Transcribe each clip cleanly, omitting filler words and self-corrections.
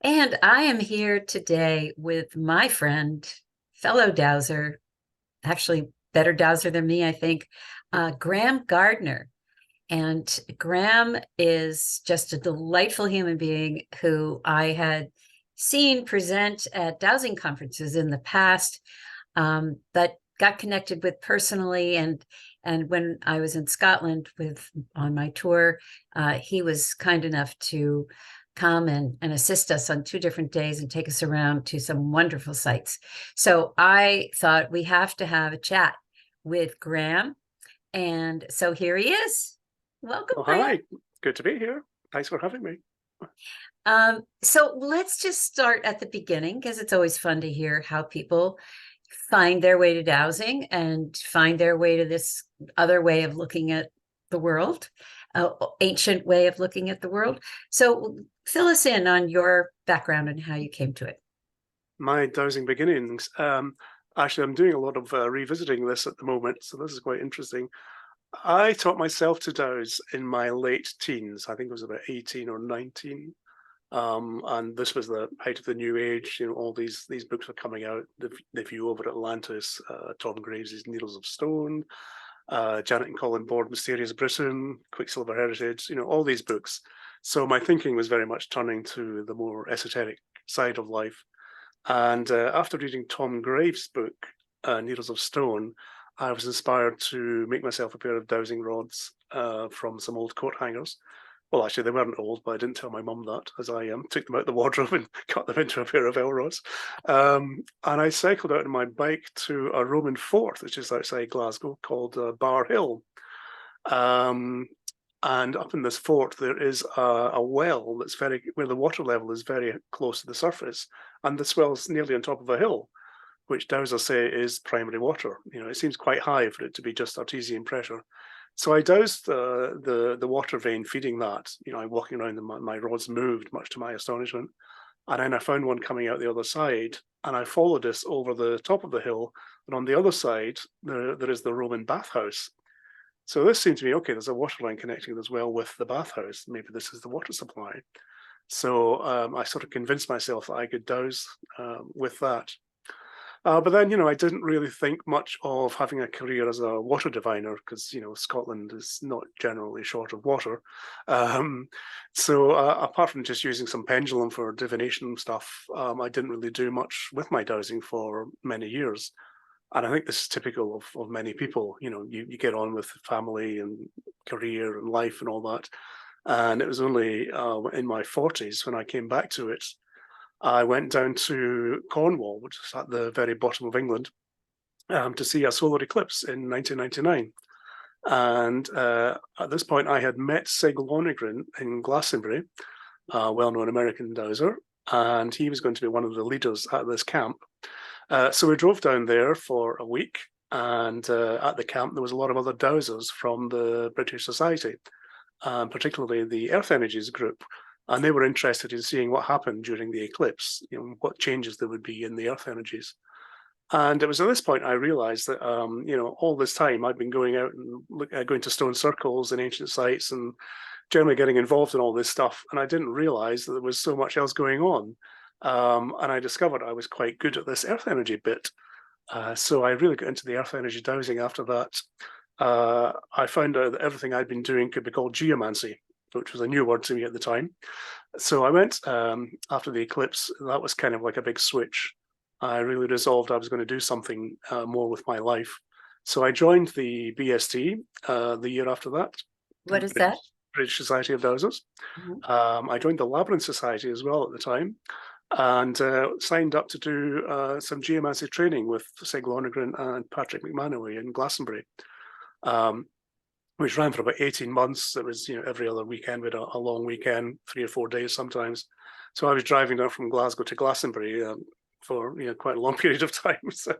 And I am here today with my friend, fellow dowser, actually better dowser than me, I think, Grahame Gardner. And Grahame is just a delightful human being who I had seen present at dowsing conferences in the past, but got connected with personally. And when I was in Scotland with on my tour, he was kind enough to come and assist us on 2 different days and take us around to some wonderful sites. So I thought we have to have a chat with Grahame. And so here he is. Welcome, Oh, Grahame. hi. Good to be here. Thanks for having me. So let's just start at the beginning because it's always fun to hear how people find their way to dowsing and find their way to this other way of looking at the world, ancient way of looking at the world. So fill us in on your background and how you came to it. My dowsing beginnings. Actually, I'm doing a lot of revisiting this at the moment, so this is quite interesting. I taught myself to douse in my late teens. I think it was about 18 or 19. And this was the height of the New Age. You know, all these books were coming out. The View Over Atlantis, Tom Graves's Needles of Stone, Janet and Colin Board, Mysterious Britain, Quicksilver Heritage. You know, all these books. So my thinking was very much turning to the more esoteric side of life. And after reading Tom Graves' book, Needles of Stone, I was inspired to make myself a pair of dowsing rods from some old coat hangers. Well, actually, they weren't old, but I didn't tell my mum that, as I took them out the wardrobe and cut them into a pair of rods. And I cycled out on my bike to a Roman fort, which is outside Glasgow, called Bar Hill. Um, and up in this fort, there is a well that's where the water level is very close to the surface, and this well's nearly on top of a hill, which dowsers say is primary water. You know, it seems quite high for it to be just artesian pressure. So I doused the water vein feeding that. You know, I'm walking around and my rods moved, much to my astonishment. And then I found one coming out the other side, and I followed this over the top of the hill. And on the other side, there is the Roman bathhouse. So this seemed to me, okay, there's a water line connecting as well with the bathhouse. Maybe this is the water supply. So I sort of convinced myself that I could douse with that. But then, you know, I didn't really think much of having a career as a water diviner because, you know, Scotland is not generally short of water. So apart from just using some pendulum for divination stuff, I didn't really do much with my dowsing for many years. And I think this is typical of many people. You know, you get on with family and career and life and all that. And it was only in my 40s when I came back to it. I went down to Cornwall, which is at the very bottom of England, to see a solar eclipse in 1999. And at this point, I had met Sig Lonergan in Glastonbury, a well-known American dowser, and he was going to be one of the leaders at this camp. So we drove down there for a week, and at the camp, there was a lot of other dowsers from the British Society, particularly the Earth Energies group. And they were interested in seeing what happened during the eclipse, you know, what changes there would be in the Earth energies. And it was at this point I realized that, you know, all this time I'd been going out and going to stone circles and ancient sites and generally getting involved in all this stuff. And I didn't realize that there was so much else going on. And I discovered I was quite good at this Earth energy bit. So I really got into the Earth energy dowsing after that. I found out that everything I'd been doing could be called geomancy, which was a new word to me at the time. So I went after the eclipse. That was kind of like a big switch. I really resolved I was going to do something more with my life. So I joined the BST the year after that, What is that? British Society of Dowsers. Mhm. I joined the Labyrinth Society as well at the time, and signed up to do some geomancy training with Sig Lonergan and Patrick McManaway in Glastonbury. Which ran for about 18 months. It was, you know, every other weekend, we had a long weekend, 3 or 4 days sometimes. So I was driving down from Glasgow to Glastonbury for, you know, quite a long period of time. So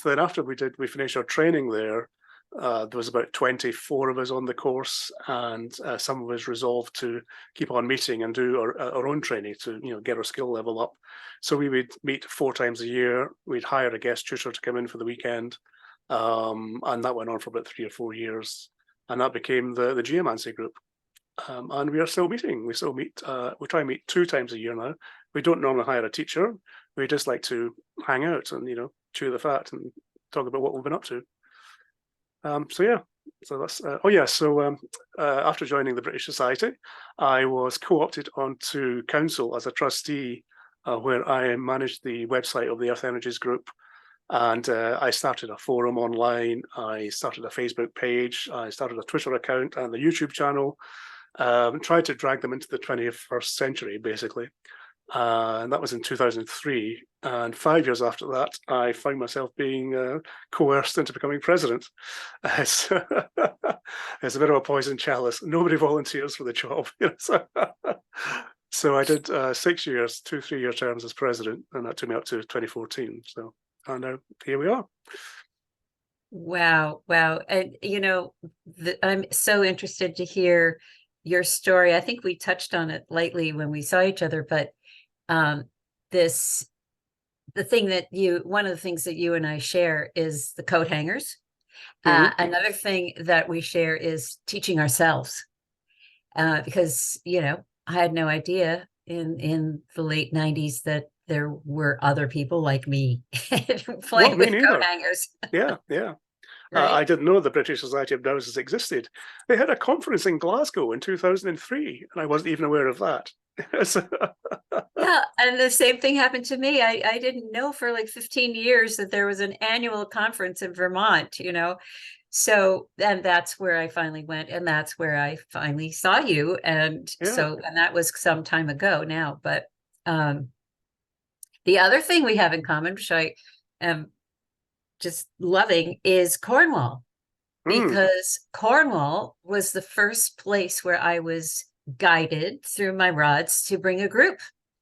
then after we finished our training there, there was about 24 of us on the course, and some of us resolved to keep on meeting and do our own training to, you know, get our skill level up. So we would meet 4 times a year. We'd hire a guest tutor to come in for the weekend. And that went on for about 3 or 4 years, and that became the Geomancy group. and we are still meeting. We still meet. We try and meet 2 times a year now. We don't normally hire a teacher. We just like to hang out and chew the fat and talk about what we've been up to. So yeah, so that's after joining the British Society, I was co-opted onto council as a trustee, where I managed the website of the Earth Energies group, and I started a forum online. I started a Facebook page. I started a Twitter account and the YouTube channel. Tried to drag them into the 21st century, basically. And that was in 2003. And 5 years after that, I found myself being coerced into becoming president. It's, it's a bit of a poison chalice. Nobody volunteers for the job. So I did 6 years, 3-year terms as president, and that took me up to 2014. So and now here we are. Wow. And I'm so interested to hear your story. I think we touched on it lightly when we saw each other, but one of the things that you and I share is the coat hangers. Another thing that we share is teaching ourselves, because I had no idea in the late 90s that there were other people like me playing with coat hangers. Yeah. Right? I didn't know the British Society of Dowsers existed. They had a conference in Glasgow in 2003, and I wasn't even aware of that. Yeah, and the same thing happened to me. I didn't know for like 15 years that there was an annual conference in Vermont, So, and that's where I finally went, and that's where I finally saw you. And and that was some time ago now. But the other thing we have in common, which I am just loving, is Cornwall, because Cornwall was the first place where I was guided through my rods to bring a group.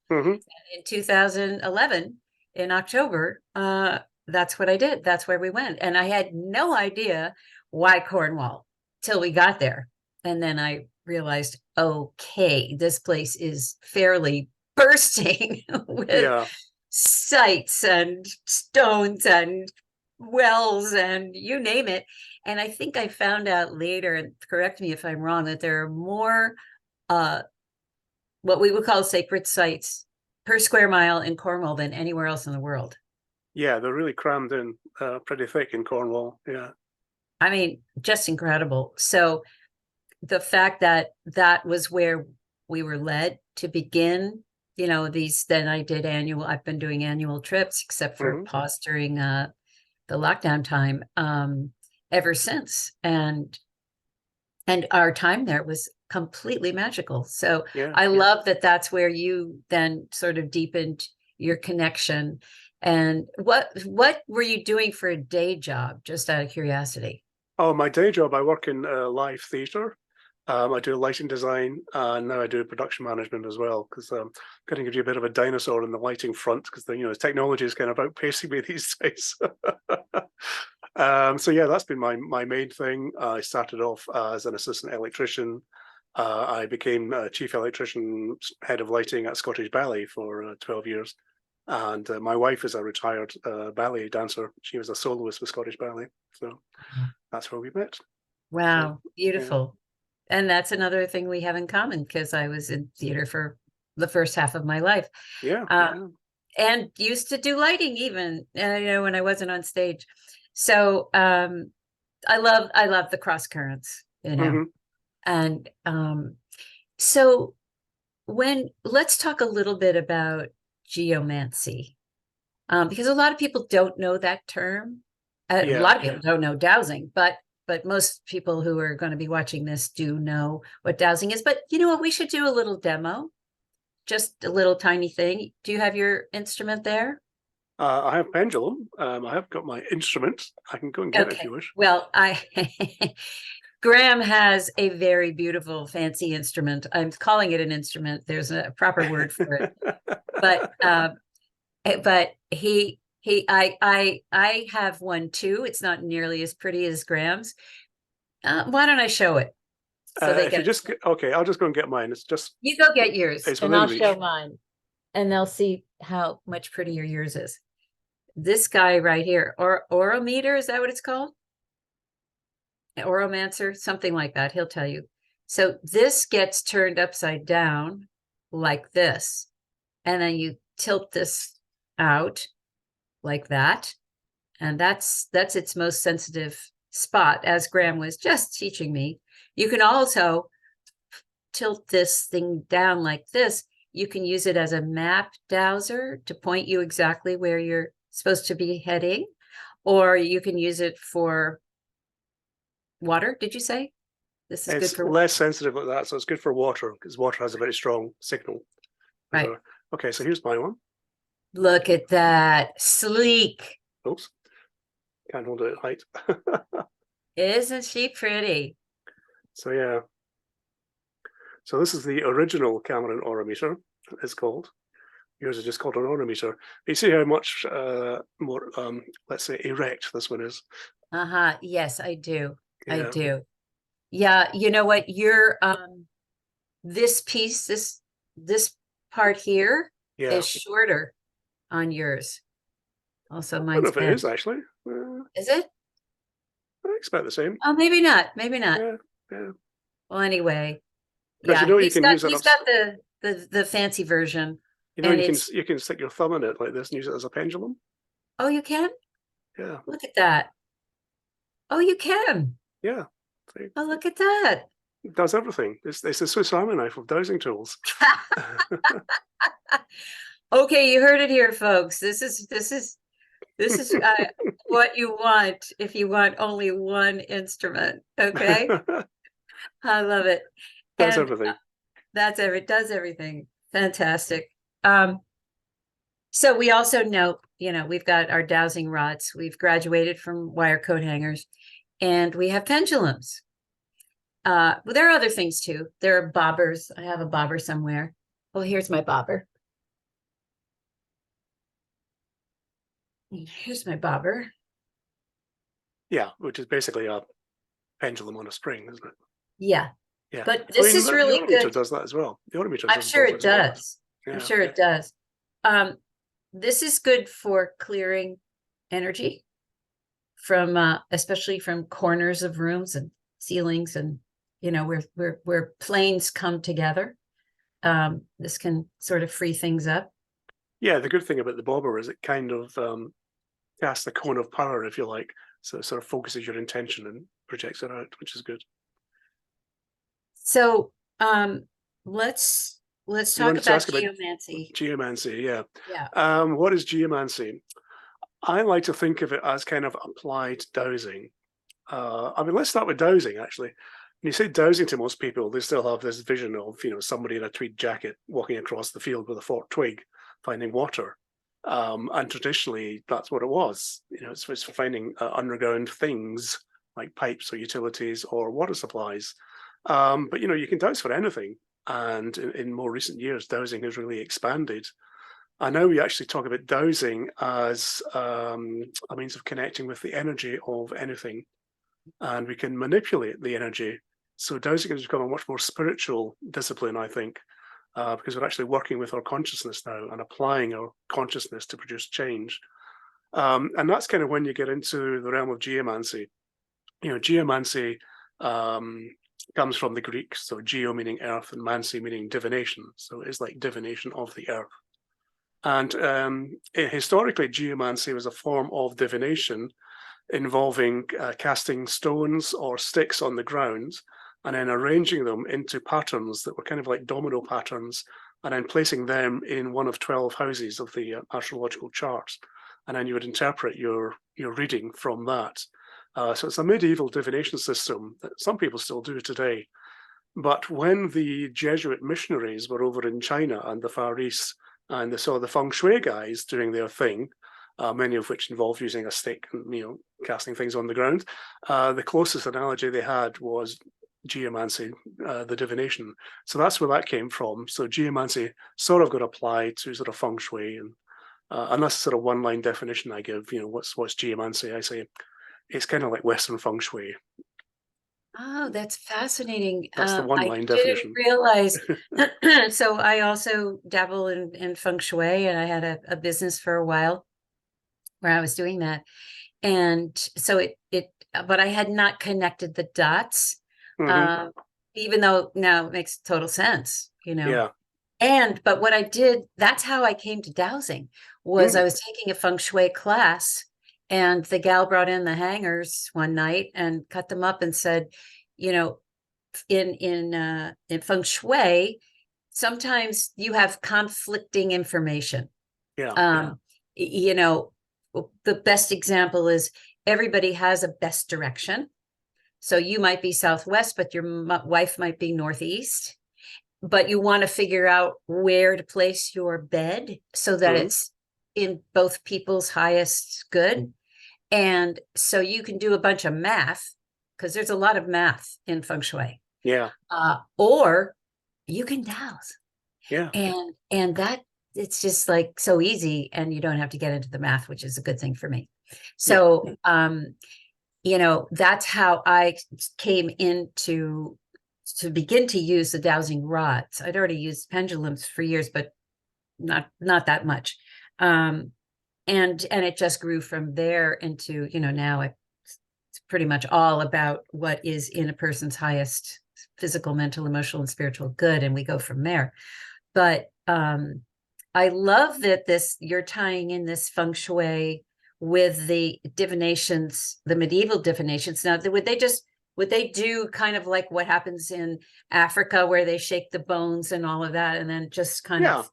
In 2011, in October, that's what I did. That's where we went. And I had no idea why Cornwall till we got there. And then I realized, okay, this place is fairly bursting with sites and stones and wells and you name it. And I think I found out later, and correct me if I'm wrong, that there are more what we would call sacred sites per square mile in Cornwall than anywhere else in the world. Yeah, they're really crammed in pretty thick in Cornwall. Yeah. I mean, just incredible. So the fact that that was where we were led to begin, then I've been doing annual trips, except for pause during the lockdown time, ever since. And our time there was completely magical. So I love that that's where you then sort of deepened your connection. And what were you doing for a day job, just out of curiosity? Oh, my day job, I work in live theatre. I do lighting design, and now I do production management as well, because I'm going to give you a bit of a dinosaur in the lighting front, because the technology is kind of outpacing me these days. So yeah, that's been my main thing. I started off as an assistant electrician. I became chief electrician, head of lighting at Scottish Ballet for 12 years. And my wife is a retired ballet dancer. She was a soloist with Scottish Ballet. So that's where we met. Wow, So, beautiful. Yeah. And that's another thing we have in common, because I was in theater for the first half of my life. And used to do lighting even, when I wasn't on stage. So I love the cross currents, And so let's talk a little bit about geomancy, because a lot of people don't know that term. A lot of people don't know dowsing, but most people who are going to be watching this do know what dowsing is. But you know what? We should do a little demo, just a little tiny thing. Do you have your instrument there? I have Pendulum. I have got my instrument. I can go and get it if you wish. Well, Grahame has a very beautiful, fancy instrument. I'm calling it an instrument. There's a proper word for it. But I have one too. It's not nearly as pretty as Graham's. Why don't I show it? So if you just okay, I'll just go and get mine. It's just you go get yours, and I'll show mine, and they'll see how much prettier yours is. This guy right here, or orometer, is that what it's called? Oromancer, something like that. He'll tell you. So this gets turned upside down like this, and then you tilt this out like that, and that's its most sensitive spot, as Graham was just teaching me. You can also tilt this thing down like this. You can use it as a map dowser to point you exactly where you're supposed to be heading, or you can use it for water. Did you say this is good It's for? less sensitive like that, so it's good for water because water has a very strong signal. Right. So, okay, so here's my one. Look at that, sleek. Oops, can't hold it at height. Isn't she pretty? So yeah. So this is the original Cameron orometer, it's called. Yours is just called an orometer. You see how much more, let's say, erect this one is. Yes, I do. I Yeah. do. Yeah, you know what? Your this piece, this part here Yeah. is shorter on yours. Also, I don't know mine's if it bent. is actually. Is it? I expect the same. Oh, maybe not. Maybe not. Yeah, yeah. Well, anyway, Because yeah, you can use it he's got the fancy version, and it's you can stick your thumb in it like this and use it as a pendulum. oh, you can? Yeah, Look at that. Oh, you can. yeah. See, Oh, look at that. it does everything. It's the Swiss Army knife of dowsing tools. Okay, you heard it here, folks. This is what you want if you want only one instrument. Okay, I love it, That's and everything. does everything. Fantastic. So we also know, we've got our dowsing rods. We've graduated from wire coat hangers, and we have pendulums. Well, there are other things too. There are bobbers. I have a bobber somewhere. Oh, here's my bobber. Here's my bobber. Yeah, which is basically a pendulum on a spring, isn't it? Yeah, Yeah. but I this mean, is the really orometer good. does that as well. The orometer I'm sure does it it as well. does. I'm Yeah, sure yeah. it does. This is good for clearing energy from especially from corners of rooms and ceilings, and where planes come together. This can sort of free things up. Yeah, the good thing about the bobber is it kind of casts the cone of power, if you like. So it sort of focuses your intention and projects it out, which is good. So let's You talk wanted to about ask about geomancy. geomancy, yeah. Yeah. What is geomancy? I like to think of it as kind of applied dowsing. I mean, let's start with dowsing, actually. When you say dowsing to most people, they still have this vision of, somebody in a tweed jacket walking across the field with a forked twig, finding water. And traditionally, that's what it was. It's for finding underground things like pipes or utilities or water supplies. But, you can dowse for anything. And in more recent years, dowsing has really expanded. And now we actually talk about dowsing as a means of connecting with the energy of anything, and we can manipulate the energy. So dowsing has become a much more spiritual discipline, I think, because we're actually working with our consciousness now and applying our consciousness to produce change. And that's kind of when you get into the realm of geomancy. Geomancy comes from the Greek, so geo meaning earth and mancy meaning divination. So it's like divination of the earth. And historically, geomancy was a form of divination involving casting stones or sticks on the ground and then arranging them into patterns that were kind of like domino patterns, and then placing them in one of 12 houses of the astrological chart. And then you would interpret your reading from that. So it's a medieval divination system that some people still do today. But when the Jesuit missionaries were over in China and the Far East, and they saw the feng shui guys doing their thing, many of which involve using a stick and casting things on the ground, the closest analogy they had was geomancy, the divination. So that's where that came from. So geomancy sort of got applied to sort of feng shui, and that's sort of one-line definition I give. What's geomancy? I say it's kind of like Western feng shui. Oh, that's fascinating. That's the I one-line didn't definition. realize. So I also dabble in feng shui, and I had a business for a while where I was doing that. And so but I had not connected the dots. Mm-hmm. even though now it makes total sense, you know. Yeah. But what I did, that's how I came to dowsing, was I Mm. was taking a feng shui class, and the gal brought in the hangers one night and cut them up and said, you know, in feng shui, sometimes you have conflicting information. Yeah. Um, you know, the best example is everybody has a best direction. So you might be southwest, but your wife might be northeast, but you want to figure out where to place your bed so that Mhm. it's in both people's highest good. And so you can do a bunch of math, because there's a lot of math in feng shui. Yeah. Or you can douse. Yeah. And that, it's just like so easy, and you don't have to get into the math, which is a good thing for me. Yeah. So that's how I came into to begin to use the dowsing rods. I'd already used pendulums for years, but not that much. And it just grew from there into, now it's pretty much all about what is in a person's highest physical, mental, emotional, and spiritual good, and we go from there. But I love that you're tying in this feng shui with the divinations, the medieval divinations. Now, would they do kind of like what happens in Africa, where they shake the bones and all of that, and then just kind Yeah. of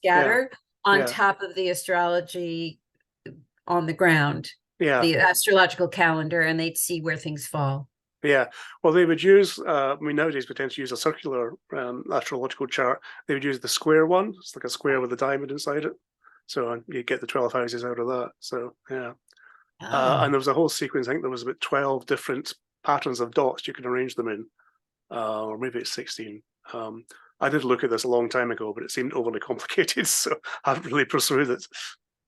Yeah. scatter on Yeah. top of the astrology on the ground, Yeah. the astrological calendar, and they'd see where things fall? Yeah. Well, they would use, I mean, nowadays we tend to use a circular astrological chart. They would use the square one. It's like a square with a diamond inside it. So you get the 12 houses out of that. So, yeah. And Oh, there was a whole sequence. I think there was about 12 different patterns of dots you could arrange them in, or maybe it's 16. I did look at this a long time ago, but it seemed overly complicated, so I haven't really pursued it.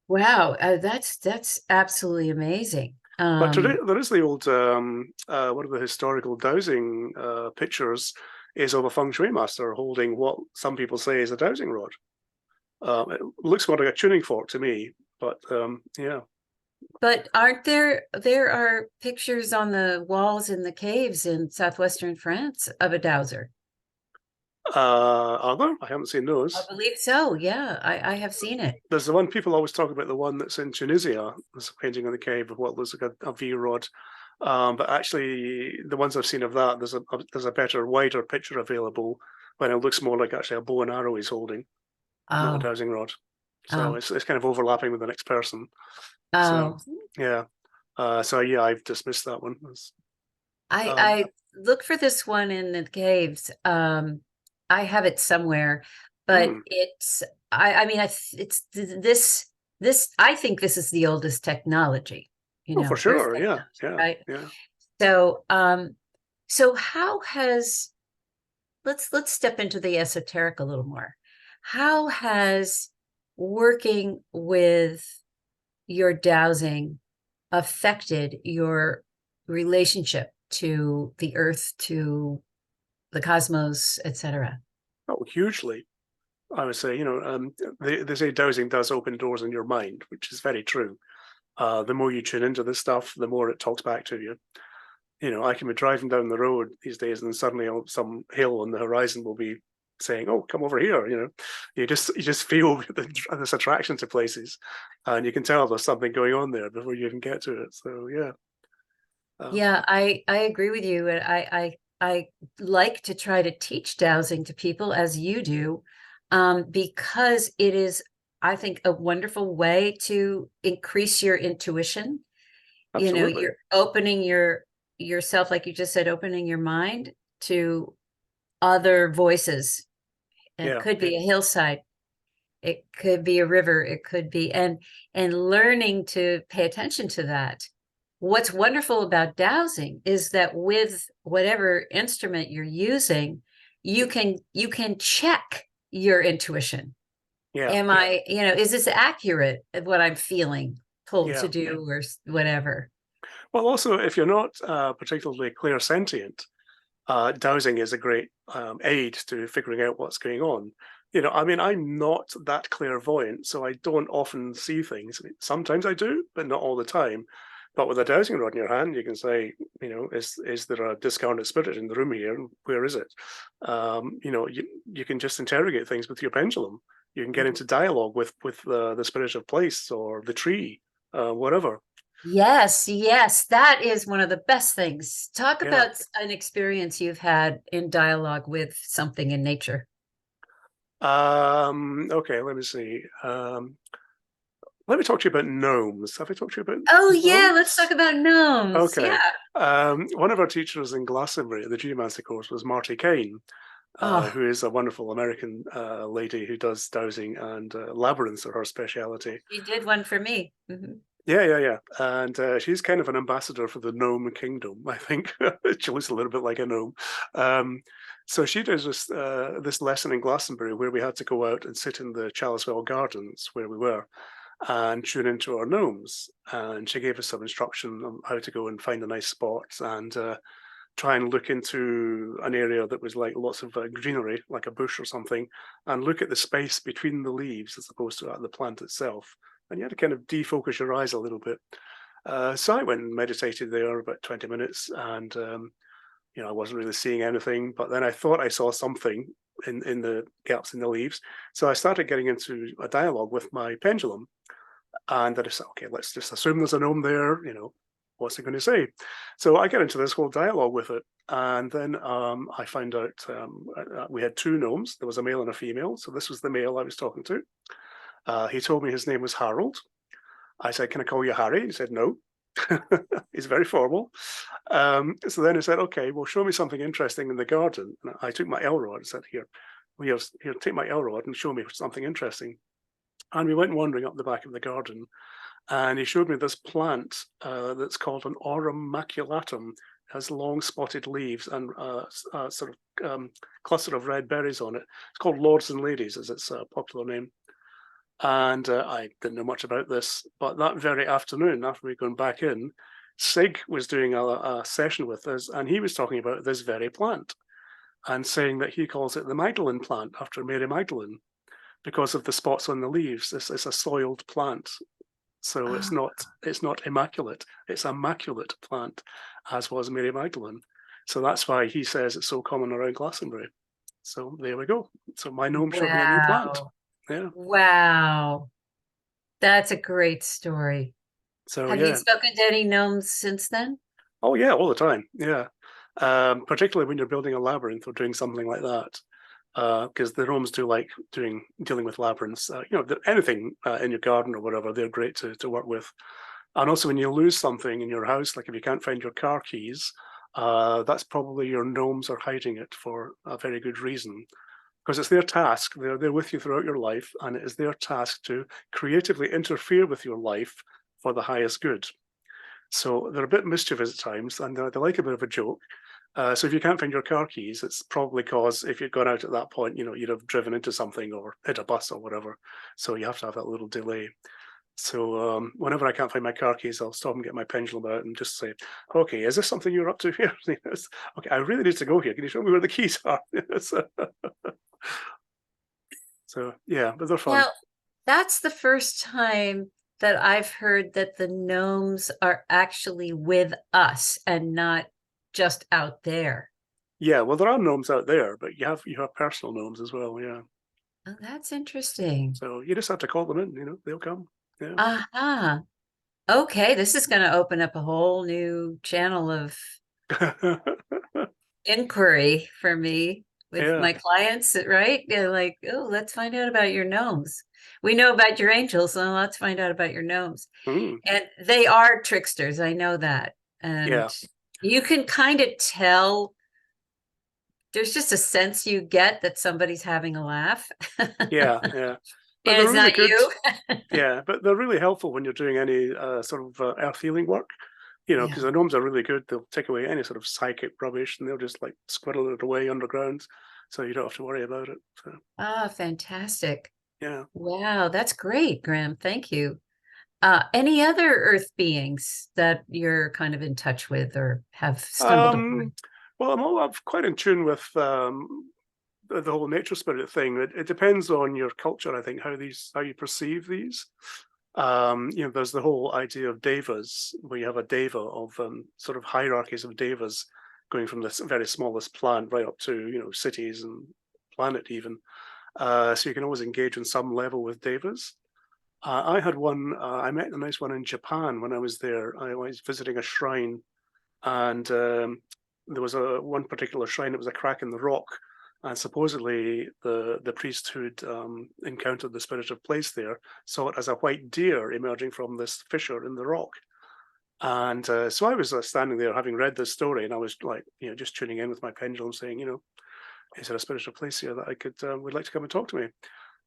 wow. That's absolutely amazing. But there is the old, one of the historical dowsing pictures is of a feng shui master holding what some people say is a dowsing rod. It looks more like a tuning fork to me, but yeah. But aren't there are pictures on the walls in the caves in southwestern France of a dowser? Are there? I haven't seen I those. believe so. Yeah, I have seen it. There's the one people always talk about, the one that's in Tunisia. There's a painting in the cave of what looks like a V rod. But actually, the ones I've seen of that, there's a better, wider picture available when it looks more like actually a bow and arrow he's holding, not a Oh, dowsing rod. So oh, it's kind of overlapping with the next person. So oh. yeah. So yeah, I've dismissed that one. Um, I look for this one in the caves. I have it somewhere, but hmm. I mean, it's this I think this is the oldest technology, Oh, for earth sure. Yeah. technology, Yeah. right? Yeah. So so how has let's step into the esoteric a little more. How has working with your dowsing affected your relationship to the earth, to the cosmos, etc.? Oh, hugely. I would say, they say dowsing does open doors in your mind, which is very true. The more you tune into this stuff, the more it talks back to you. I can be driving down the road these days, and then suddenly some hill on the horizon will be saying, "Oh, come over here." You just feel this attraction to places, and you can tell there's something going on there before you even get to it. So yeah, um, Yeah, I agree with you, and I like to try to teach dowsing to people as you do, because it is, I think, a wonderful way to increase your intuition. absolutely, You're opening yourself, like you just said, opening your mind to other voices. It yeah, could be a hillside, it could be a river, it could be, and learning to pay attention to that. What's wonderful about dowsing is that with whatever instrument you're using, you can check your intuition. yeah, Am I, is this accurate at what I'm feeling told to yeah. do, or whatever? Well, also, if you're not particularly clairsentient, dowsing is a great aid to figuring out what's going on. I mean, I'm not that clairvoyant, so I don't often see things. I mean, sometimes I do, but not all the time. But with a dowsing rod in your hand, you can say, is there a discarnate spirit in the room here? And where is it? You can just interrogate things with your pendulum. You can get Mhm. into dialogue with the spirit of place or the tree, whatever. Yes, yes, that is one of the best things. Talk Yeah. about an experience you've had in dialogue with something in nature. Okay, let me see. Let me talk to you about gnomes. Have I talked to you about Oh yeah, let's talk gnomes? about gnomes. Okay. Yeah. One of our teachers in Glastonbury, the Geomancy course, was Marty Kane, Oh, who is a wonderful American lady who does dowsing, and labyrinths are her speciality. she did one for me. Mhm. Yeah, yeah, yeah. And she's kind of an ambassador for the gnome kingdom, I think. She looks a little bit like a gnome. Um, so she does this lesson in Glastonbury where we had to go out and sit in the Chalicewell Gardens where we were and tune into our gnomes. And she gave us some instruction on how to go and find a nice spot and try and look into an area that was like lots of greenery, like a bush or something, and look at the space between the leaves as opposed to at the plant itself. And you had to kind of defocus your eyes a little bit. So I went and meditated there about 20 minutes, and I wasn't really seeing anything. But then I thought I saw something in the gaps in the leaves, so I started getting into a dialogue with my pendulum, and I said, okay, let's just assume there's a gnome there. What's it going to say? So I get into this whole dialogue with it. And then I find out we had two gnomes. There was a male and a female. So this was the male I was talking to. He told me his name was Harold. I said, can I call you Harry? He said, no. He's very formal. So then he said, okay, well, show me something interesting in the garden. And I took my L rod and said, here, take my L rod and show me something interesting. And we went wandering up the back of the garden, and he showed me this plant that's called an oromaculatum. It has long spotted leaves and a sort of cluster of red berries on it. It's called Lords and Ladies, as its popular name. And I didn't know much about this, but that very afternoon, after we'd gone back in, Sig was doing a session with us, and he was talking about this very plant and saying that he calls it the Magdalene plant after Mary Magdalene because of the spots on the leaves. It's a soiled plant, so it's Ah, not immaculate. It's a maculate plant, as was Mary Magdalene. So that's why he says it's so common around Glastonbury. So there we go. So my gnome showed me a new plant. wow. Yeah. Wow. That's a great story. So Have you yeah. spoken to any gnomes since then? Oh yeah, all the time. Yeah. Particularly when you're building a labyrinth or doing something like that. Because the gnomes do like dealing with labyrinths. Anything in your garden or whatever, they're great to work with. And also, when you lose something in your house, like if you can't find your car keys, that's probably your gnomes are hiding it for a very good reason. Because it's their task, they're with you throughout your life, and it is their task to creatively interfere with your life for the highest good. So they're a bit mischievous at times, and they like a bit of a joke. So if you can't find your car keys, it's probably because if you'd gone out at that point, you'd have driven into something or hit a bus or whatever. So you have to have that little delay. So whenever I can't find my car keys, I'll stop and get my pendulum out and just say, "Okay, is this something you're up to here?" Okay, I really need to go here. Can you show me where the keys are? So yeah, but they're fun. Now, that's the first time that I've heard that the gnomes are actually with us and not just out there. Yeah, well, there are gnomes out there, but you have personal gnomes as well. Yeah, Oh, that's interesting. so you just have to call them in. They'll come. Yeah. Aha. Okay, this is going to open up a whole new channel of inquiry for me with Yeah. my clients, right? They're like, oh, let's find out about your gnomes. We know about your angels, so let's find out about your gnomes. Mm, And they are tricksters, I know that. And yeah. you can kind of tell there's just a sense you get that somebody's having a laugh. Yeah. Yeah. But And they're it's really not good. you. Yeah, but they're really helpful when you're doing any sort of earth healing work. Because Yeah. the gnomes are really good. They'll take away any sort of psychic rubbish, and they'll just like squirrel it away underground, so you don't have to worry about it. So Ah, fantastic. yeah. Wow, that's great, Graham. Thank you. Any other earth beings that you're kind of in touch with or have stumbled upon? Um, well, I'm quite in tune with the whole nature spirit thing. It depends on your culture, I think, how you perceive these. There's the whole idea of devas, where you have a deva of sort of hierarchies of devas going from the very smallest plant right up to, cities and planet even. So you can always engage on some level with devas. I had one, I met a nice one in Japan when I was there. I was visiting a shrine, and there was one particular shrine that was a crack in the rock, and supposedly the priest who'd encountered the spirit of place there saw it as a white deer emerging from this fissure in the rock. And so I was standing there having read this story, and I was like, just tuning in with my pendulum, saying, is there a spirit of place here that I could would like to come and talk to me?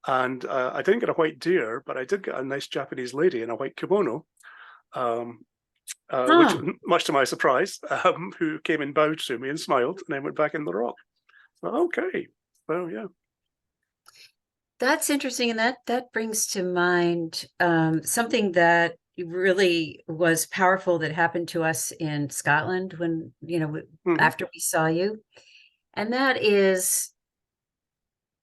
And I didn't get a white deer, but I did get a nice Japanese lady in a white kimono, um, which, Oh, much to my surprise, who came and bowed to me and smiled, and then went back in the rock. So, okay, so yeah. that's interesting. And that brings to mind something that really was powerful that happened to us in Scotland when, Hmm. after we saw you. And that is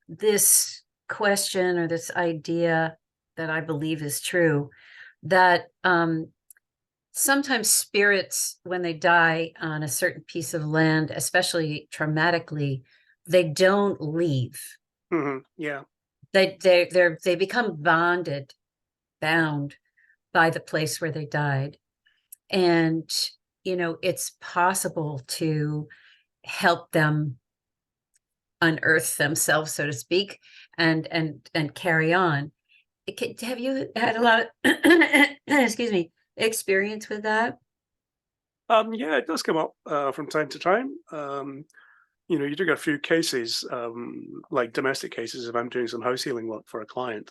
this question or this idea that I believe is true, that sometimes spirits, when they die on a certain piece of land, especially traumatically, they don't leave. Hmm. Yeah. They become bound by the place where they died. And, it's possible to help them unearth themselves, so to speak, and carry on. Have you had a lot of excuse me, experience with that? Yeah, it does come up from time to time. You do get a few cases, like domestic cases. If I'm doing some house healing work for a client,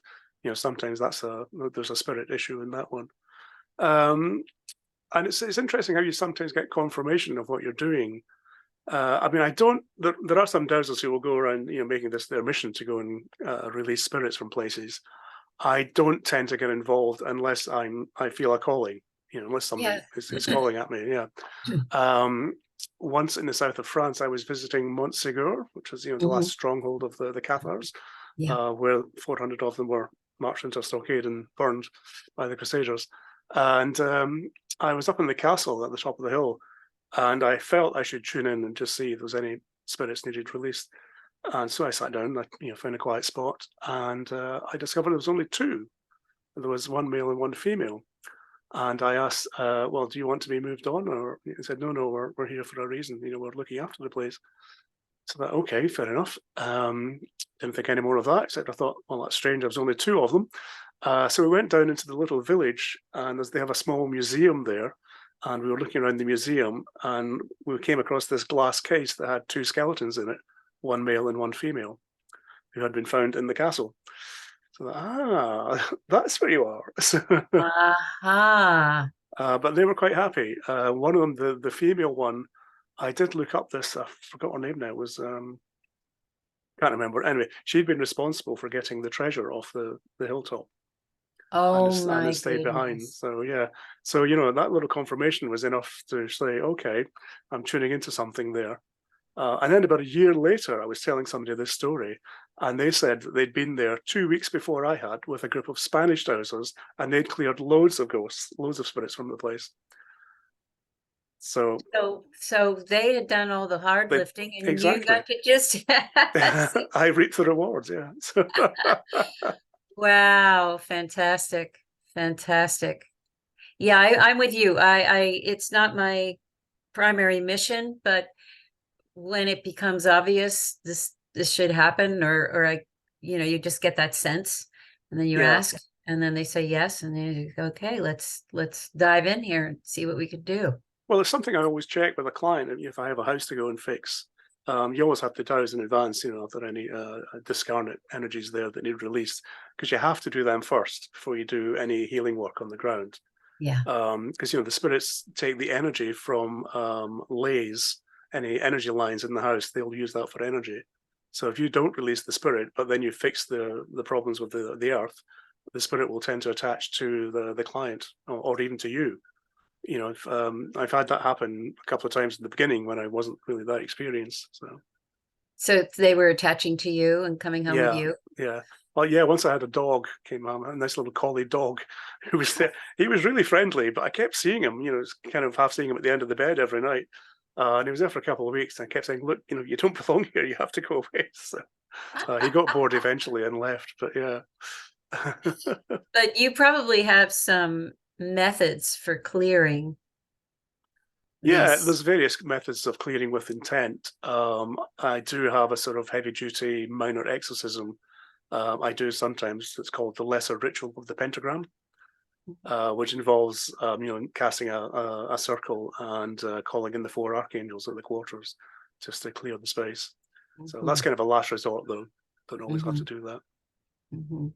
sometimes there's a spirit issue in that one. Um, and it's interesting how you sometimes get confirmation of what you're doing. I mean, I don't. There are some dowsers who will go around, making this their mission to go and release spirits from places. I don't tend to get involved unless I feel a calling, unless Yeah. something is calling at me. Yeah. Um, Once in the south of France, I was visiting Montségur, which was, the last Mhm. stronghold of the Cathars, Yeah. where 400 of them were marched into a stockade and burned by the Crusaders. And I was up in the castle at the top of the hill, and I felt I should tune in and just see if there was any spirits needed released. And so I sat down, I found a quiet spot, and I discovered there was only two. There was one male and one female. And I asked, well, do you want to be moved on? Or he said, no, no, we're here for a reason. We're looking after the place. So that, okay, fair enough. Didn't think any more of that, except I thought, well, that's strange. There was only two of them. So we went down into the little village, and as they have a small museum there, and we were looking around the museum, and we came across this glass case that had two skeletons in it, one male and one female, who had been found in the castle. So, that's where you are. Aha. But they were quite happy. One of them, the female one, I did look up this. I forgot her name now. It was can't remember. Anyway, she'd been responsible for getting the treasure off the hilltop, and Oh it my stayed behind. goodness. So yeah, so that little confirmation was enough to say, okay, I'm tuning into something there. And then about a year later, I was telling somebody this story, and they said that they'd been there 2 weeks before I had with a group of Spanish dowsers, and they'd cleared loads of ghosts, loads of spirits from the place. So So they had done all the hard they lifting and you exactly. got to just see. I reap the rewards. Yeah. So, Wow, fantastic. Fantastic. Yeah, I'm with you. It's not my primary mission, but when it becomes obvious this should happen, or you just get that sense, and then you yeah. ask, and then they say yes, and then you go, okay, let's dive in here and see what we could do. Well, it's something I always check with a client. If I have a house to go and fix, you always have to douse in advance. If there are any discarnate energies there that need released, because you have to do them first before you do any healing work on the ground. Yeah. Because the spirits take the energy from lays, any energy lines in the house. They'll use that for energy. So if you don't release the spirit, but then you fix the problems with the earth, the spirit will tend to attach to the client, or even to you. I've had that happen a couple of times in the beginning when I wasn't really that experienced. So So they were attaching to you and coming home with yeah, you. yeah. Well, yeah, once I had a dog, came a nice little collie dog who was there. He was really friendly, but I kept seeing him, kind of half seeing him at the end of the bed every night. And he was there for a couple of weeks, and I kept saying, look, you don't belong here. You have to go away. So he got bored eventually and left, but yeah. But you probably have some methods for clearing Yeah, these. there's various methods of clearing with intent. I do have a sort of heavy duty minor exorcism. I do sometimes. It's called the Lesser Ritual of the Pentagram, which involves casting a circle and calling in the four archangels at the quarters just to clear the space. So that's Mhm, kind of a last resort, though. Don't always have to mhm, do that. mhm.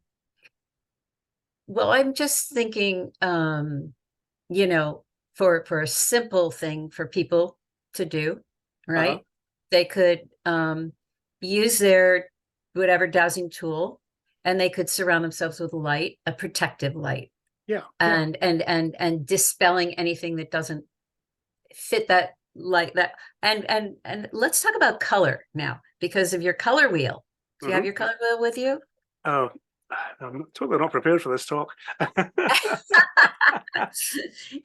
Well, I'm just thinking, you know, for a simple thing for people to do, Uh-huh. right? They could use their whatever dowsing tool, and they could surround themselves with light, a protective light, Yeah, and dispelling anything that doesn't fit that light. That and let's talk about color now because of your color wheel. Do you have hmm. your color wheel with you? Oh, I'm totally not prepared for this talk.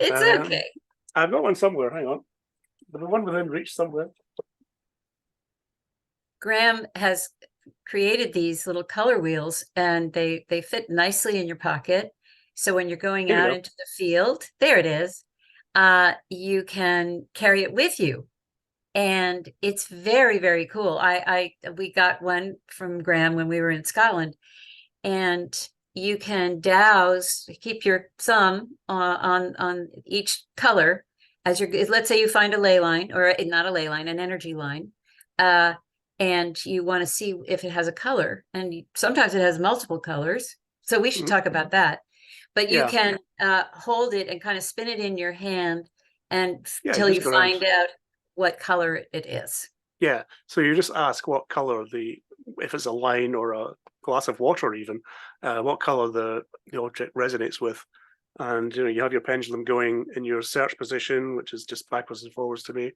It's um, okay. I've got one somewhere. Hang on. There's one within reach somewhere. Grahame has created these little color wheels, and they fit nicely in your pocket. So when you're going Here we out go. into the field, there it is. You can carry it with you, and it's very, very cool. We got one from Grahame when we were in Scotland, and you can douse, keep your thumb on each color as you're. Let's say you find a ley line, or not a ley line, an energy line, uh, and you want to see if it has a color, and sometimes it has multiple colors. So we should Mhm. talk about that. But you Yeah, can hold it and kind of spin it in your hand yeah. You until you just go around. find out what color it is. Yeah. So you just ask what color if it's a line or a glass of water, even, what color the object resonates with. And you have your pendulum going in your search position, which is just backwards and forwards to me.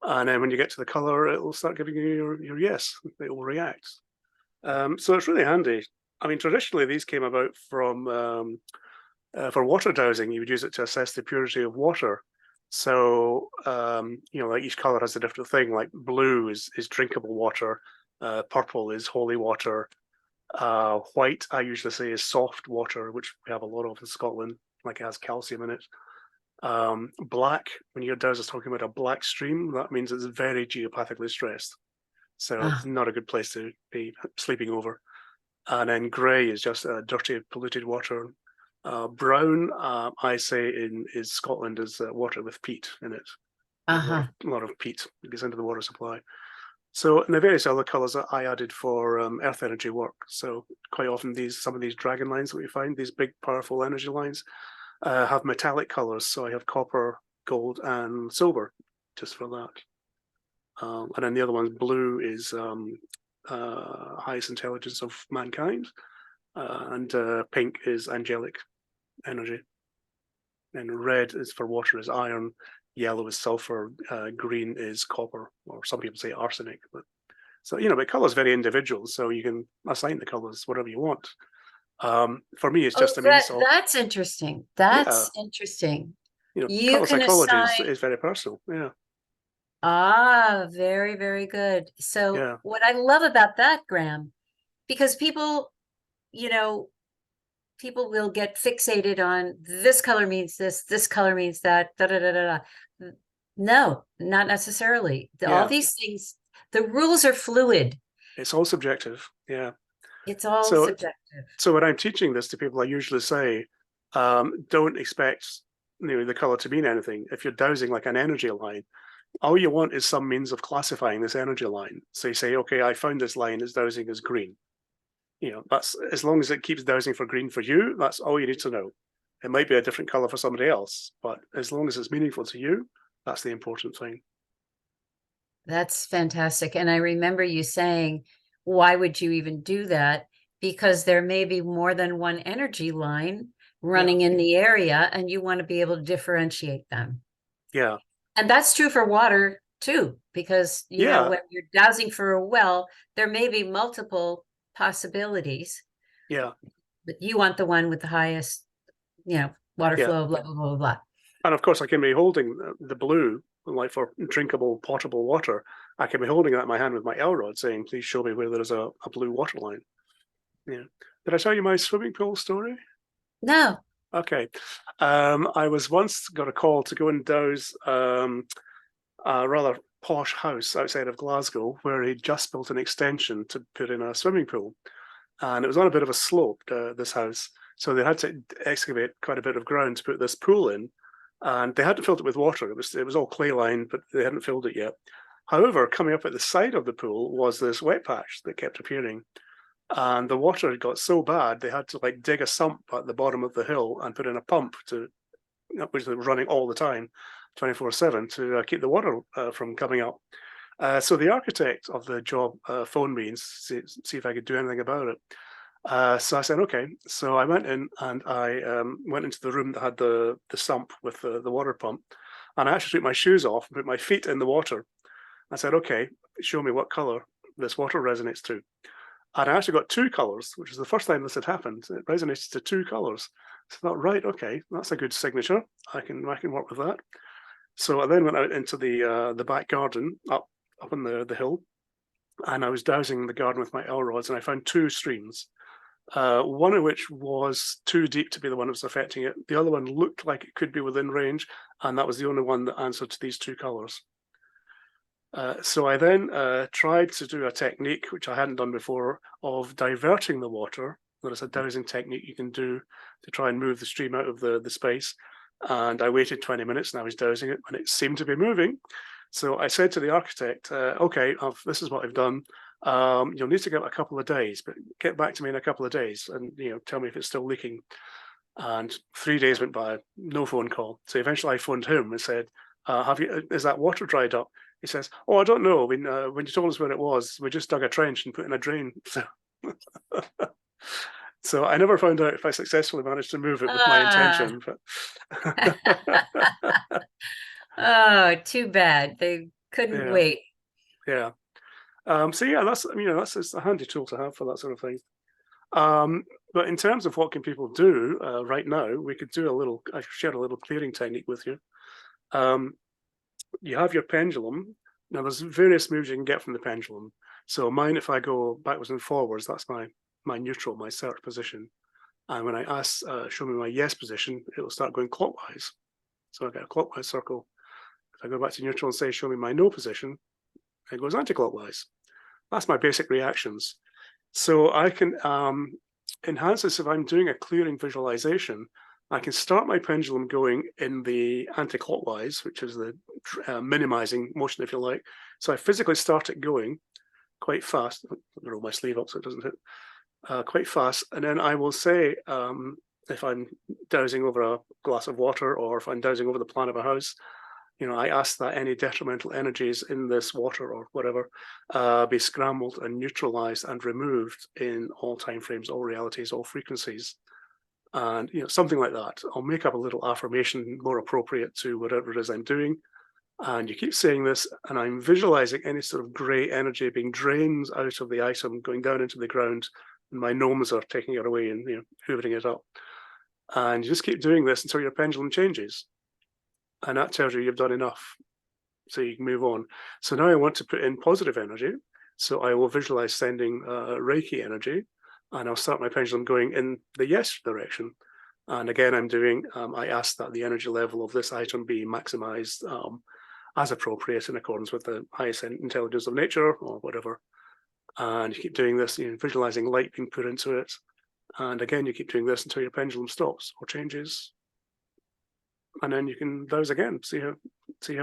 And then when you get to the color, it will start giving you your yes. It will react. So it's really handy. I mean, traditionally these came about from for water dowsing. You would use it to assess the purity of water. So like each color has a different thing. Like blue is drinkable water, purple is holy water, white I usually say is soft water, which we have a lot of in Scotland. Like it has calcium in it. Black, when your dowser's talking about a black stream, that means it's very geopathically stressed. So Ah, not a good place to be sleeping over. And then grey is just dirty, polluted water. Brown, I say is Scotland is water with peat in it. There's uh-huh. a lot of peat that gets into the water supply. So, and the various other colours that I added for earth energy work. So quite often some of these dragon lines that we find, these big powerful energy lines, have metallic colours. So I have copper, gold, and silver just for that. And then the other one, blue, is highest intelligence of mankind, and pink is angelic energy, and red is for water is iron, yellow is sulfur, green is copper, or some people say arsenic. But so but color is very individual, so you can assign the colors whatever you want. For me, it's Oh, just a means of that's interesting. yeah, That's interesting. You color can psychology assign. is very personal. Yeah, Very, very good. So yeah, what I love about that, Grahame, because people, you know, people will get fixated on this color means this color means that, da da da da da. No, not necessarily. All yeah. these things, the rules are fluid. It's all subjective. Yeah. It's all So subjective. So when I'm teaching this to people, I usually say, don't expect the color to mean anything. If you're dowsing like an energy line, all you want is some means of classifying this energy line. So you say, okay, I found this line is dowsing as green. That's as long as it keeps dowsing for green for you, that's all you need to know. It might be a different color for somebody else, but as long as it's meaningful to you, that's the important thing. That's fantastic. And I remember you saying, why would you even do that? Because there may be more than one energy line Yeah, running in the area, and you want to be able to differentiate them. yeah, And that's true for water too, because, yeah, when you're dowsing for a well, there may be multiple possibilities. Yeah. But you want the one with the highest, water Yeah. flow, blah, blah, blah, blah. And of course, I can be holding the blue, like for drinkable, potable water. I can be holding that in my hand with my L rod saying, please show me where there's a blue water line. Yeah. Did I tell you my swimming pool story? No. Okay. I was once got a call to go and douse a rather posh house outside of Glasgow where he'd just built an extension to put in a swimming pool. And it was on a bit of a slope, this house. So they had to excavate quite a bit of ground to put this pool in. And they hadn't filled it with water. It was all clay lined, but they hadn't filled it yet. However, coming up at the side of the pool was this wet patch that kept appearing. And the water had got so bad they had to like dig a sump at the bottom of the hill and put in a pump which was running all the time, 24/7, to keep the water from coming up. So the architect of the job phoned me and see if I could do anything about it. So I said, okay. So I went in and I went into the room that had the sump with the water pump. And I actually took my shoes off and put my feet in the water. I said, okay, show me what color this water resonates to. And I actually got two colors, which is the first time this had happened. It resonated to two colors. So I thought, right, okay, that's a good signature. I can work with that. So I then went out into the back garden up on the hill, and I was dowsing the garden with my L rods, and I found two streams. One of which was too deep to be the one that was affecting it. The other one looked like it could be within range, and that was the only one that answered to these two colors. So I then tried to do a technique which I hadn't done before of diverting the water. There's a dowsing technique you can do to try and move the stream out of the space. And I waited 20 minutes and I was dowsing it and it seemed to be moving. So I said to the architect, okay, this is what I've done. You'll need to give it a couple of days, but get back to me in a couple of days and tell me if it's still leaking. And 3 days went by, no phone call. So eventually I phoned him and said, is that water dried up? He says, oh, I don't know. When you told us where it was, we just dug a trench and put in a drain. So, so I never found out if I successfully managed to move it with my intention. But Oh, too bad. They couldn't yeah, wait. yeah. So yeah, that's just a handy tool to have for that sort of thing. But in terms of what can people do right now, we could do I shared a little clearing technique with you. You have your pendulum. Now there's various moves you can get from the pendulum. So mine, if I go backwards and forwards, that's my neutral, my search position. And when I ask, show me my yes position, it will start going clockwise. So I get a clockwise circle. If I go back to neutral and say, show me my no position, it goes anti-clockwise. That's my basic reactions. So I can enhance this if I'm doing a clearing visualization. I can start my pendulum going in the anti-clockwise, which is the minimizing motion, if you like. So I physically start it going quite fast. I'll roll my sleeve up so it doesn't hit quite fast. And then I will say, if I'm dowsing over a glass of water or if I'm dowsing over the plan of a house, I ask that any detrimental energies in this water or whatever be scrambled and neutralized and removed in all timeframes, all realities, all frequencies. And something like that. I'll make up a little affirmation more appropriate to whatever it is I'm doing. And you keep saying this, and I'm visualizing any sort of gray energy being drained out of the item, going down into the ground, and my gnomes are taking it away and hoovering it up. And you just keep doing this until your pendulum changes. And that tells you you've done enough. So you can move on. So now I want to put in positive energy. So I will visualize sending Reiki energy. And I'll start my pendulum going in the yes direction. And again, I ask that the energy level of this item be maximized as appropriate in accordance with the highest intelligence of nature or whatever. And you keep doing this, visualizing light being put into it. And again, you keep doing this until your pendulum stops or changes. And then you can douse again, see how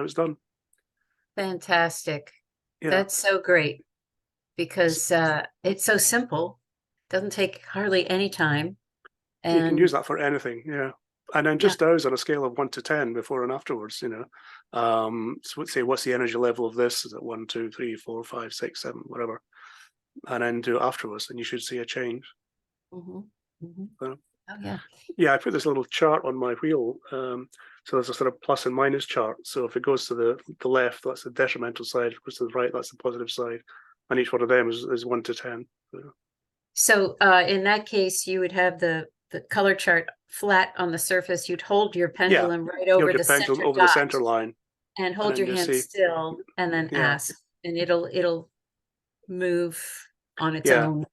it's done. Fantastic. Yeah. That's so great because it's so simple. Doesn't take hardly any time. And you can use that for anything, yeah. And then just douse on a scale of 1 to 10 before and afterwards, So let's say, what's the energy level of this? Is it 1, 2, 3, 4, 5, 6, 7, whatever? And then do it afterwards, and you should see a change. Mm-hmm. Mm-hmm. So, oh yeah. Yeah, I put this little chart on my wheel. So there's a sort of plus and minus chart. So if it goes to the left, that's the detrimental side. If it goes to the right, that's the positive side. And each one of them is 1 to 10. So. So in that case, you would have the color chart flat on the surface. You'd hold your Yeah, pendulum right you over hold your the pendulum center over the dot center line, and and hold then your you hand see, still and then yeah, ask, and it'll move on its yeah. own.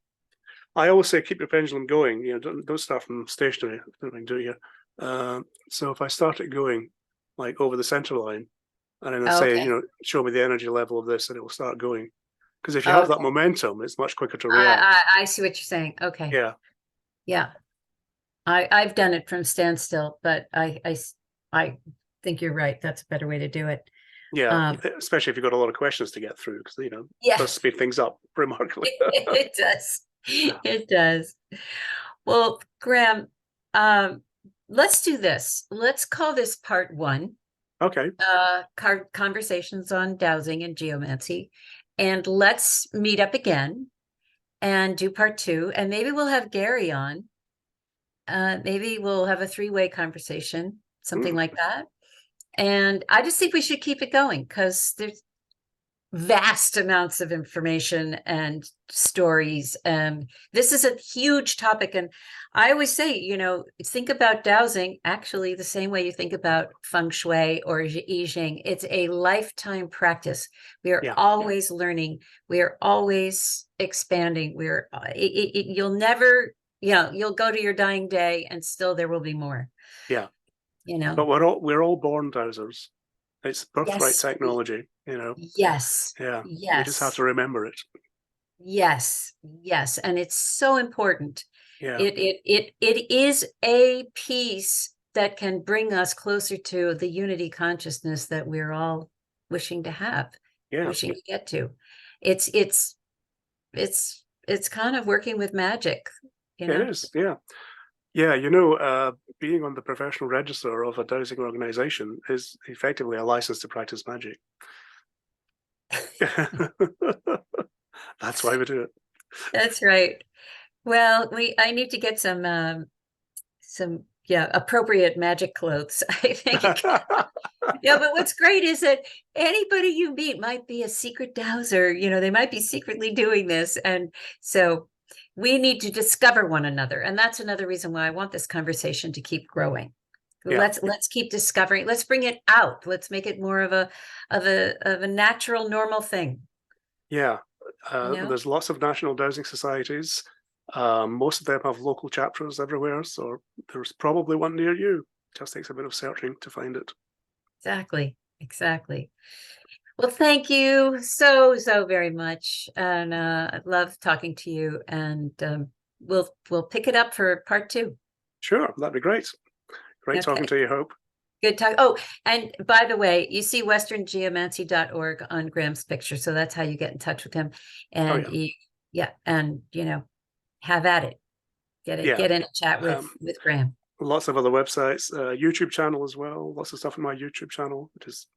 I always say keep your pendulum going. Don't start from stationary. Do you? So if I start it going like over the center line, and then I say, Okay. show me the energy level of this, and it will start going. Because if you have that Okay. momentum, it's much quicker to react. I see what you're saying. Okay. Yeah, Yeah. I've done it from standstill, but I think you're right. That's a better way to do it. yeah. Um, Especially if you've got a lot of questions to get through, because it yeah, does speed things up remarkably. it does. It does. Well, Graham, um, let's do this. Let's call this part one, Okay, conversations on dowsing and geomancy. And let's meet up again and do part two. And maybe we'll have Gary on. Maybe we'll have a three-way conversation, something mm, like that. And I just think we should keep it going because there's vast amounts of information and stories. And this is a huge topic. And I always say, think about dowsing actually the same way you think about feng shui or I Ching. It's a lifetime practice. We are yeah, always learning. We are always expanding. You'll never, you'll go to your dying day and still there will be more, yeah. you know. But we're all born dowsers. It's birthright Yes. technology. Yes. Yeah, we just have Yes. to remember it. Yes, yes, and it's so important. Yeah, It is a piece that can bring us closer to the unity consciousness that we're all wishing to have, yeah. wishing to get to. It's it's it's kind of working with magic, you It know? is. Yeah, yeah. Being on the professional register of a dowsing organization is effectively a license to practice magic. That's why we do it. That's right. Well, I need to get some yeah, appropriate magic clothes, I think. Yeah, but what's great is that anybody you meet might be a secret dowser. They might be secretly doing this. And so we need to discover one another. And that's another reason why I want this conversation to keep growing. Yeah, Let's keep discovering. Let's bring it out. Let's make it more of a natural, normal thing, yeah. you know? There's lots of national dowsing societies. Most of them have local chapters everywhere, so there's probably one near you. Just takes a bit of searching to find it. Exactly. Exactly. Well, thank you so, so very much. And I love talking to you. And we'll pick it up for part two. Sure, that'd be great. Great talking Okay. to you, Hope. Good talk. Oh, and by the way, you see westerngeomancy.org on Graham's picture. So that's how you get in touch with him. Oh And yeah, yeah, and have at it. yeah. Get in a chat Um, with Graham. Lots of other websites, YouTube channel as well. Lots of stuff on my YouTube channel, which is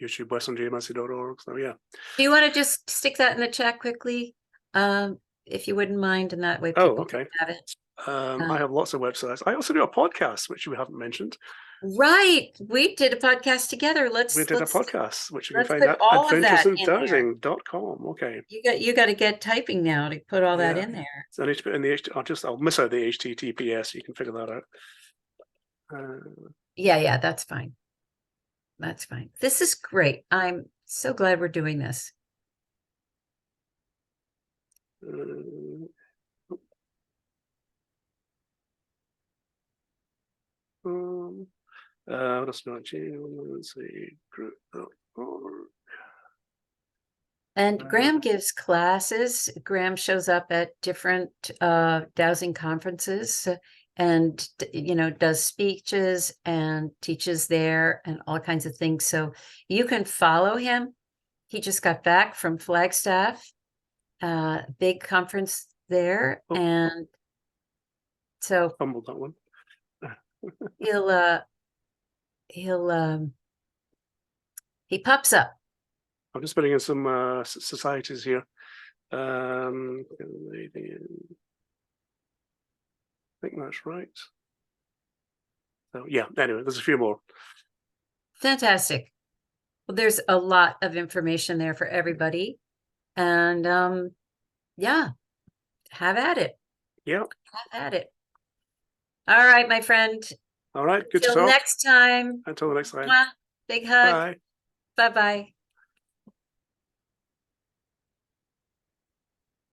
youtube.westerngeomancy.org. So yeah. Do you want to just stick that in the chat quickly? If you wouldn't mind, and that way Oh, people can okay. have it. I have lots of websites. I also do a podcast, which we haven't mentioned. Right. We did a podcast together. We did a podcast, which you can Let's find put at all of that in there. adventuresindowsing.com. Okay. You got to get typing now to put all that Yeah. in there. So I need to put in I'll miss out the HTTPS. You can figure that out. Yeah, that's fine. That's fine. This is great. I'm so glad we're doing this. Uh, let's not let's see. And Graham gives classes. Graham shows up at different dowsing conferences and does speeches and teaches there and all kinds of things. So you can follow him. He just got back from Flagstaff, big conference there, Oh, and so fumbled that one. he'll he pops up. I'm just putting in some societies here. I think that's right. So yeah, anyway, there's a few more. Fantastic. Well, there's a lot of information there for everybody. And yeah, have at it. Yeah. Have at it. All right, my friend. All right. Good to Till talk. next time. Until the next time. Mwah. Big hug. Bye. Bye-bye.